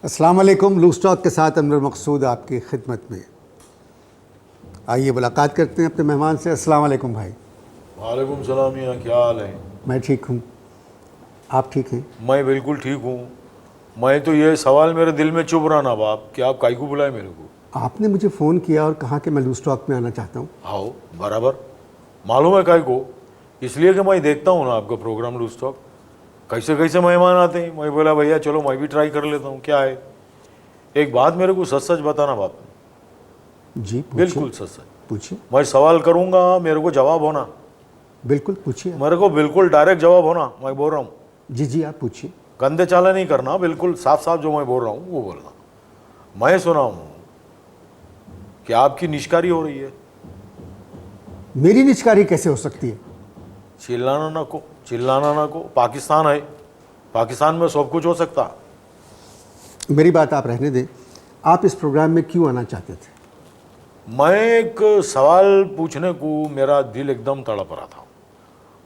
अस्सलाम वालेकुम। Loose talk के साथ अनवर मकसूद आपकी खिदमत में। आइए मुलाकात करते हैं अपने मेहमान से। अस्सलाम वालेकुम भाई। वालेकुम सलाम। यहाँ क्या हाल है? मैं ठीक हूँ, आप ठीक हैं? मैं बिल्कुल ठीक हूँ। मैं तो ये सवाल मेरे दिल में चुभ रहा ना बाप कि आप काहे को बुलाए मेरे को? आपने मुझे फ़ोन किया और कहा कि मैं लूज़ टॉक में आना चाहता हूँ। आओ बराबर। मालूम है काहे को? इसलिए कि मैं देखता हूँ ना आपका प्रोग्राम लूज टॉक, कैसे कैसे मेहमान आते हैं। मैं बोला भैया चलो मैं भी ट्राई कर लेता हूँ, क्या है। एक बात मेरे को सच सच बताना बाप, जी पूछिए। बिल्कुल सच सच। पूछिए। मैं सवाल करूँगा, मेरे को जवाब होना, बिल्कुल पूछिए। मेरे को बिल्कुल डायरेक्ट जवाब होना। मैं बोल रहा हूँ जी जी आप पूछिए। गंदे चाला नहीं करना, बिल्कुल साफ साफ जो मैं बोल रहा हूँ वो बोलना। मैं सुना हूँ कि आपकी निष्कारी हो रही है। मेरी निजकारी कैसे हो सकती है? चिल्लाना ना को, चिल्लाना ना को। पाकिस्तान है, पाकिस्तान में सब कुछ हो सकता। मेरी बात आप रहने दें। आप इस प्रोग्राम में क्यों आना चाहते थे? मैं एक सवाल पूछने को मेरा दिल एकदम तड़प रहा था।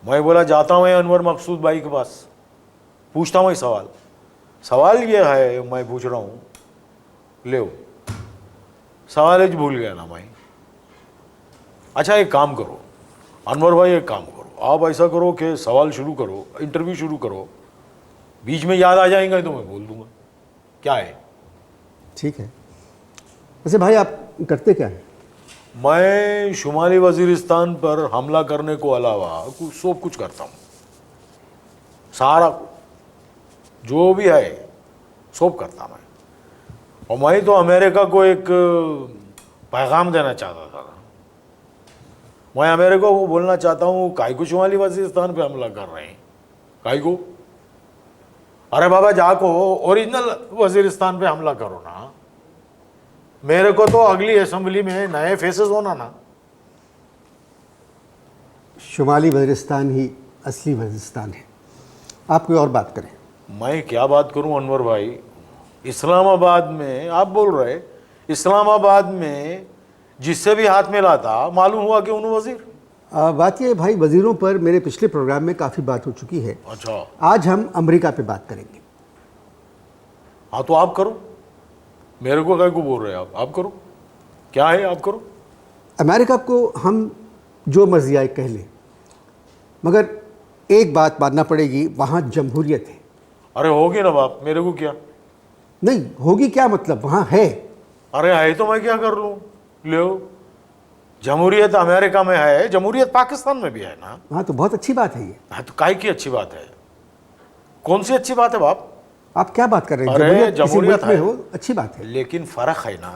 मैं बोला जाता हूँ अनवर मकसूद भाई के पास, पूछता हूँ सवाल। सवाल ये है, मैं पूछ रहा हूँ, ले सवाल ही भूल गया ना मैं। अच्छा एक काम करो अनवर भाई, एक काम करो, आप ऐसा करो कि सवाल शुरू करो, इंटरव्यू शुरू करो, बीच में याद आ जाएगा तो मैं बोल दूंगा, क्या है। ठीक है। वैसे भाई आप करते क्या हैं? मैं शुमाली वजीरिस्तान पर हमला करने को अलावा सब कुछ करता हूँ, सारा जो भी है सब करता मैं। और मैं तो अमेरिका को एक पैगाम देना चाहता था। मैं अमेरिका को बोलना चाहता हूँ काहे को शुमाली वजीरिस्तान पे हमला कर रहे हैं, काहे को? अरे बाबा जाको ओरिजिनल वजीरिस्तान पे हमला करो ना। मेरे को तो अगली असेंबली में नए फेसेस होना ना। शुमाली वज़ीरिस्तान ही असली वज़ीरिस्तान है। आप कोई और बात करें। मैं क्या बात करूं अनवर भाई? इस्लामाबाद में आप बोल रहे, इस्लामाबाद में जिससे भी हाथ में लाता मालूम हुआ कि उन्होंने वजीर। बात ये भाई, वज़ीरों पर मेरे पिछले प्रोग्राम में काफ़ी बात हो चुकी है। अच्छा आज हम अमेरिका पे बात करेंगे। हाँ तो आप करो, मेरे को क्या को बोल रहे हैं आप करो, क्या है आप करो। अमेरिका को हम जो मर्जी आए कह लें, मगर एक बात मानना पड़ेगी, वहाँ जमहूरियत है। अरे होगी ना बाप, मेरे को क्या। नहीं होगी क्या मतलब, वहाँ है। अरे है तो मैं क्या कर लूँ, ले जमहूरियत अमेरिका में है, जमहूरियत पाकिस्तान में भी है ना। हाँ तो बहुत अच्छी बात है ये। हाँ तो काहे की अच्छी बात है, कौन सी अच्छी बात है बाप? आप क्या बात कर रहे हैं? अरे जमहूरियत किसी जमहूरियत मुल्क में है, हो अच्छी बात है। लेकिन फर्क है ना।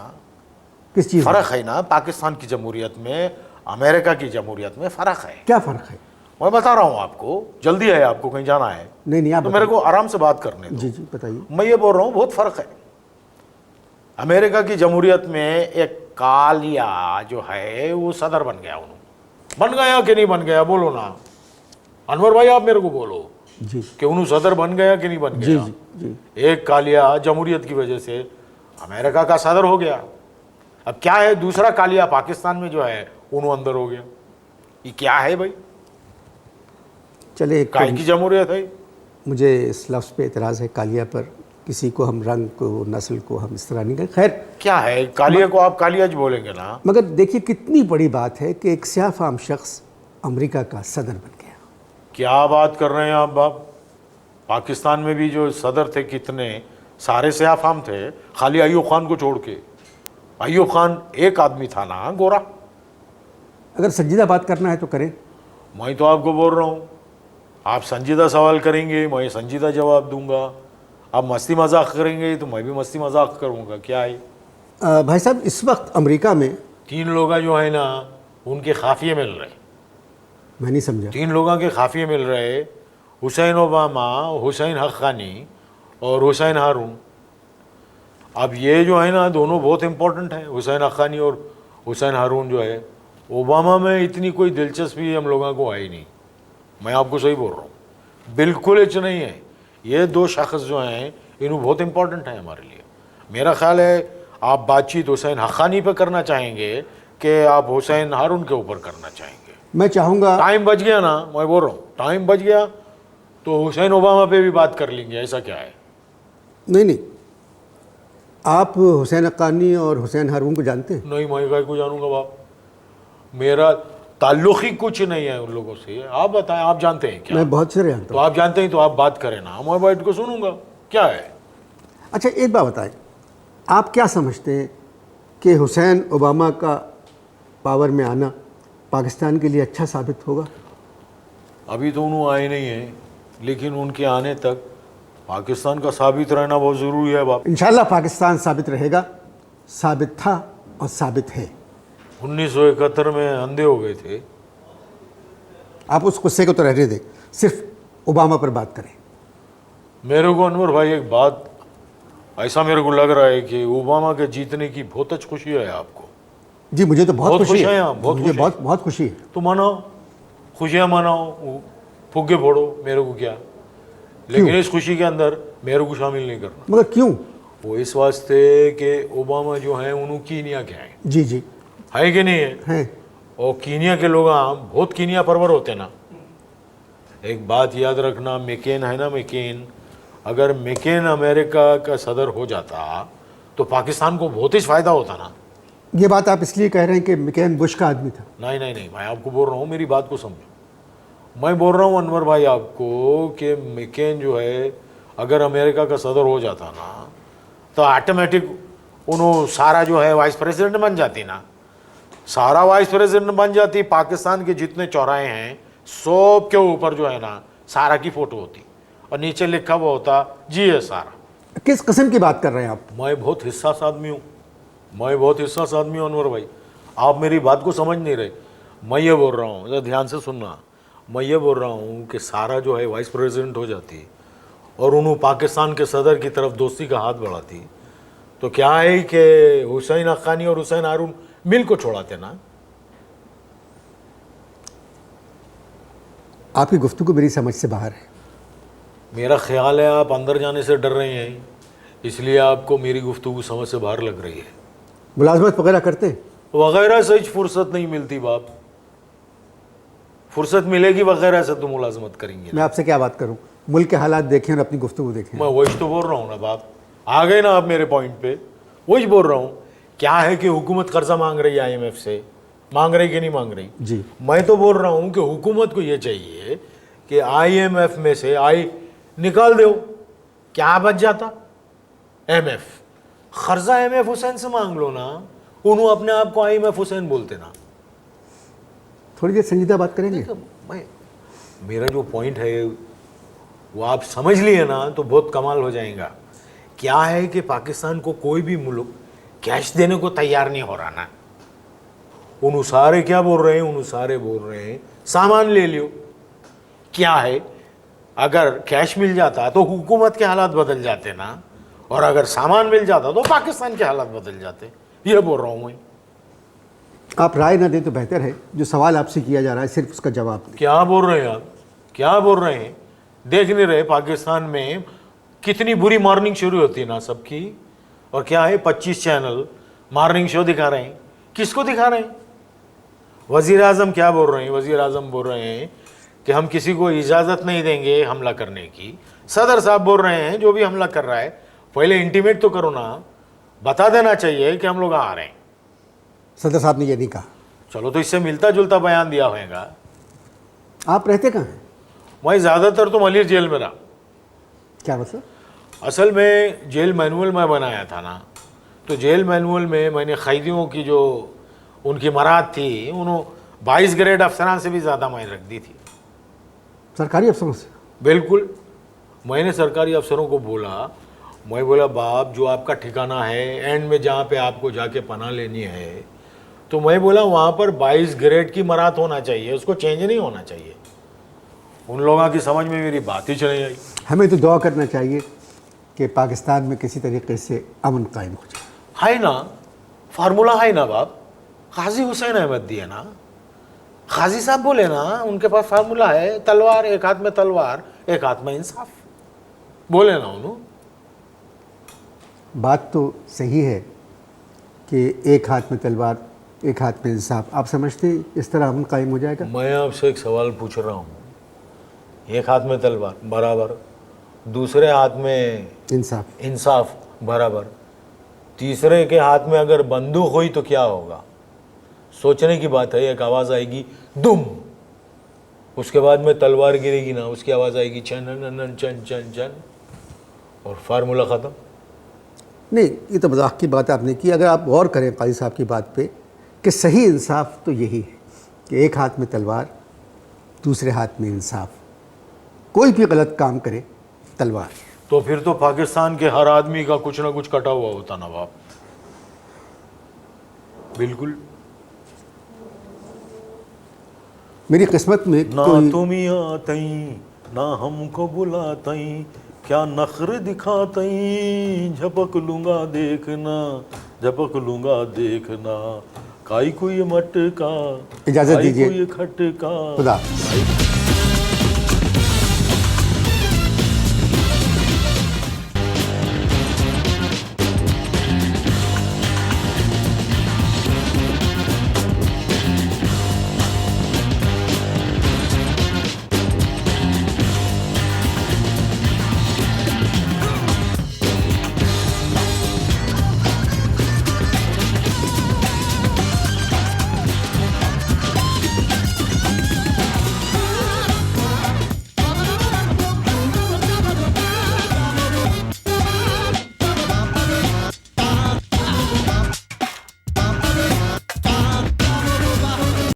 किस चीज़ में? फर्क है ना, पाकिस्तान की जमहूरियत में अमेरिका की जमहूरियत में फ़र्क है। क्या फ़र्क है? मैं बता रहा हूँ आपको, जल्दी है आपको कहीं जाना है? नहीं आप तो मेरे को आराम से बात करने दो। जी जी बताइए। मैं ये बोल रहा हूँ बहुत फ़र्क है। अमेरिका की जमहूरियत में एक कालिया जो है वो सदर बन गया, उन्होंने बन गया कि नहीं बन गया, बोलो ना अनवर भाई, आप मेरे को बोलो जी कि उन्होंने सदर बन गया कि नहीं बन जी गया। जी जी। एक कालिया जमहूरियत की वजह से अमेरिका का सदर हो गया। अब क्या है, दूसरा कालिया पाकिस्तान में जो है उन्होंने अंदर हो गया। ये क्या है भाई, चले काय की जमहूरियत है? मुझे इस लफ्ज़ पे एतराज़ है, कालिया पर। किसी को हम रंग को, नस्ल को हम इस तरह नहीं करें। खैर क्या है, कालिया को आप कालियाज बोलेंगे ना। मगर देखिए कितनी बड़ी बात है कि एक स्याह फाम शख्स अमेरिका का सदर बन गया। क्या बात कर रहे हैं आप बाप? पाकिस्तान में भी जो सदर थे कितने सारे सयाफाम थे, खाली अयूब खान को छोड़ के। अयूब खान एक आदमी था ना गोरा। अगर संजीदा बात करना है तो करें। मैं तो आपको बोल रहा हूँ, आप संजीदा सवाल करेंगे मैं संजीदा जवाब दूंगा, आप मस्ती मजाक करेंगे तो मैं भी मस्ती मजाक करूँगा, क्या है। भाई साहब इस वक्त अमेरिका में 3 लोग जो है ना उनके खाफिए मिल रहे। मैं नहीं समझा। 3 लोगों के खाफिए मिल रहे, हुसैन ओबामा, हुसैन हक्कानी और हुसैन हारून। अब ये जो है ना दोनों बहुत इंपॉर्टेंट है, हुसैन हक्कानी और हुसैन हारून जो है। ओबामा में इतनी कोई दिलचस्पी हम लोगों को आई नहीं, मैं आपको सही बोल रहा हूँ, बिल्कुल इच नहीं है। ये 2 शख्स जो हैं इन्हों बहुत इंपॉर्टेंट है हमारे लिए। मेरा ख्याल है आप बातचीत हुसैन हक्कानी पे करना चाहेंगे कि आप हुसैन हारून के ऊपर करना चाहेंगे? मैं चाहूँगा। टाइम बच गया ना, मैं बोल रहा हूँ टाइम बच गया तो हुसैन ओबामा पे भी बात कर लेंगे, ऐसा क्या है? नहीं आप हुसैन हक्कानी और हुसैन हारून को जानते हैं? नहीं, मैं काय को जानूंगा बाप, मेरा ताल्लुक ही कुछ नहीं है उन लोगों से। आप बताएं, आप जानते हैं क्या? मैं बहुत से जानता तो हूँ। आप जानते हैं तो आप बात करें ना, मैं बैठ को सुनूंगा, क्या है। अच्छा, एक बात बताएं, आप क्या समझते हैं कि हुसैन ओबामा का पावर में आना पाकिस्तान के लिए अच्छा साबित होगा? अभी तो उन्होंने आए नहीं हैं, लेकिन उनके आने तक पाकिस्तान का साबित रहना बहुत ज़रूरी है बाप। इंशाल्लाह पाकिस्तान साबित रहेगा, साबित था और साबित है। 1971 में अंधे हो गए थे। आप उस गुस्से को तो रहने दें, सिर्फ ओबामा पर बात करें। मेरे को अनवर भाई एक बात ऐसा मेरे को लग रहा है कि ओबामा के जीतने की बहुत अच्छी खुशी है आपको। जी, मुझे तो बहुत बहुत खुशी खुश हैं है, आप, बहुत मुझे खुश बहुत बहुत खुशी है। तो मनाओ, खुशियाँ मनाओ, फुग्गे फोड़ो, मेरे को क्या, लेकिन इस खुशी के अंदर मेरे को शामिल नहीं करना। मगर क्यों? वो इस वास्ते कि ओबामा जो है उन्होंने कीनिया के हैं, जी जी है कि नहीं है? हैं। और कीनिया के लोग बहुत कीनिया परवर होते ना। एक बात याद रखना, मैकेन है ना, मैकेन, अगर मैकेन अमेरिका का सदर हो जाता तो पाकिस्तान को बहुत ही फ़ायदा होता ना। ये बात आप इसलिए कह रहे हैं कि मैकेन बुश का आदमी था? नहीं नहीं नहीं, मैं आपको बोल रहा हूँ, मेरी बात को समझो। मैं बोल रहा हूँ अनवर भाई आपको कि मैकेन जो है अगर अमेरिका का सदर हो जाता ना तो ऑटोमेटिक उन्होंने सारा जो है वाइस प्रेसिडेंट बन जाती ना, सारा वाइस प्रेसिडेंट बन जाती। पाकिस्तान के जितने चौराहे हैं सब के ऊपर जो है ना सारा की फ़ोटो होती और नीचे लिखा हुआ होता जी है सारा। किस किस्म की बात कर रहे हैं आप? मैं बहुत हिस्सास आदमी हूँ, मैं बहुत हिस्सास आदमी हूँ अनवर भाई, आप मेरी बात को समझ नहीं रहे। मैं ये बोल रहा हूँ, जरा ध्यान से सुनना, मैं ये बोल रहा हूँ कि सारा जो है वाइस प्रेसिडेंट हो जाती और उन्होंने पाकिस्तान के सदर की तरफ दोस्ती का हाथ बढ़ाती, तो क्या है कि हुसैन हक्कानी और हुसैन हारून मिल को छोड़ाते ना। आपकी गुफ्तगू मेरी समझ से बाहर है। मेरा ख्याल है आप अंदर जाने से डर रहे हैं, इसलिए आपको मेरी गुफ्तगू समझ से बाहर लग रही है। मुलाजमत वगैरह करते हैं? वगैरह से फुर्सत नहीं मिलती बाप, फुर्सत मिलेगी वगैरह से तो मुलाजमत करेंगे। मैं आपसे क्या बात करूं? मुल्क के हालात देखें और अपनी गुफ्तगू देखें। मैं वही तो बोल रहा हूँ ना बाप, आ गए ना आप मेरे पॉइंट पे, वही बोल रहा हूँ। क्या है कि हुकूमत कर्जा मांग रही है IMF से, मांग रही कि नहीं मांग रही? जी, मैं तो बोल रहा हूँ कि हुकूमत को ये चाहिए कि IMF में से निकाल दो, क्या बच जाता? MF, कर्जा MF हुसैन से मांग लो ना, उन्होंने अपने आप को IMF हुसैन बोलते ना। थोड़ी देर संजीदा बात करेंगे? मैं मेरा जो पॉइंट है वो आप समझ लिए ना तो बहुत कमाल हो जाएगा। क्या है कि पाकिस्तान को कोई भी मुल्क कैश देने को तैयार नहीं हो रहा ना, उन सारे क्या बोल रहे हैं, उन सारे बोल रहे हैं सामान ले लियो। क्या है, अगर कैश मिल जाता तो हुकूमत के हालात बदल जाते ना, और अगर सामान मिल जाता तो पाकिस्तान के हालात बदल जाते। ये बोल रहा हूँ मैं। आप राय ना दें तो बेहतर है। जो सवाल आपसे किया जा रहा है सिर्फ उसका जवाब दें। क्या बोल रहे हैं आप, क्या बोल रहे हैं? देख नहीं रहे पाकिस्तान में कितनी बुरी मॉर्निंग शुरू होती है ना सबकी, और क्या है 25 चैनल मॉर्निंग शो दिखा रहे हैं। किसको दिखा रहे हैं? वज़ीर आज़म क्या बोल रहे हैं? वज़ीर आज़म बोल रहे हैं कि हम किसी को इजाज़त नहीं देंगे हमला करने की। सदर साहब बोल रहे हैं जो भी हमला कर रहा है पहले इंटीमेट तो करो ना, बता देना चाहिए कि हम लोग आ रहे हैं। सदर साहब ने ये नहीं कहा। चलो तो इससे मिलता जुलता बयान दिया होगा। आप रहते कहाँ हैं? मैं ज़्यादातर तो मलिर जेल में रहा। क्या मतलब? असल में जेल मैनुअल मैं बनाया था ना, तो जेल मैनुअल में मैंने कैदियों की जो उनकी मराद थी उन्होंने 22 ग्रेड अफसरान से भी ज़्यादा मैं रख दी थी। सरकारी अफसरों से? बिल्कुल। मैंने सरकारी अफसरों को बोला, मैं बोला बाप जो आपका ठिकाना है एंड में जहाँ पे आपको जाके पनाह लेनी है, तो मैं बोला वहाँ पर 22 ग्रेड की मराद होना चाहिए, उसको चेंज नहीं होना चाहिए। उन लोगों की समझ में मेरी बात ही चली आई। हमें तो दुआ करना चाहिए कि पाकिस्तान में किसी तरीके से अमन कायम हो जाए। है ना, फार्मूला है ना बाप, गाजी हुसैन अहमद दिए ना, गाजी साहब बोले ना उनके पास फार्मूला है, तलवार, एक हाथ में तलवार एक हाथ में इंसाफ, बोले ना उन्होंने। बात तो सही है कि एक हाथ में तलवार एक हाथ में इंसाफ। आप समझते हैं इस तरह अमन कायम हो जाएगा? मैं आपसे एक सवाल पूछ रहा हूँ, एक हाथ में तलवार बराबर, दूसरे हाथ में इंसाफ। इंसाफ बराबर, तीसरे के हाथ में अगर बंदूक हुई तो क्या होगा? सोचने की बात है। एक आवाज़ आएगी दुम, उसके बाद में तलवार गिरेगी ना, उसकी आवाज़ आएगी चन नन चन चन चन, और फार्मूला ख़त्म। नहीं, ये तो मजाक की बात आपने की। अगर आप गौर करें काजी साहब की बात पे कि सही इंसाफ तो यही है कि एक हाथ में तलवार, दूसरे हाथ में इंसाफ। कोई भी गलत काम करे तलवार। तो फिर तो पाकिस्तान के हर आदमी का कुछ ना कुछ कटा हुआ होता नवाब। बिल्कुल। मेरी किस्मत में ना कोई तुम आतई ना हमको बुलातई, क्या नखरे दिखातई, झपक लूंगा देखना, झपक लूंगा देखना, काई कोई मटका, इजाज़त काई दीजिए। कोई खटका। खुदा।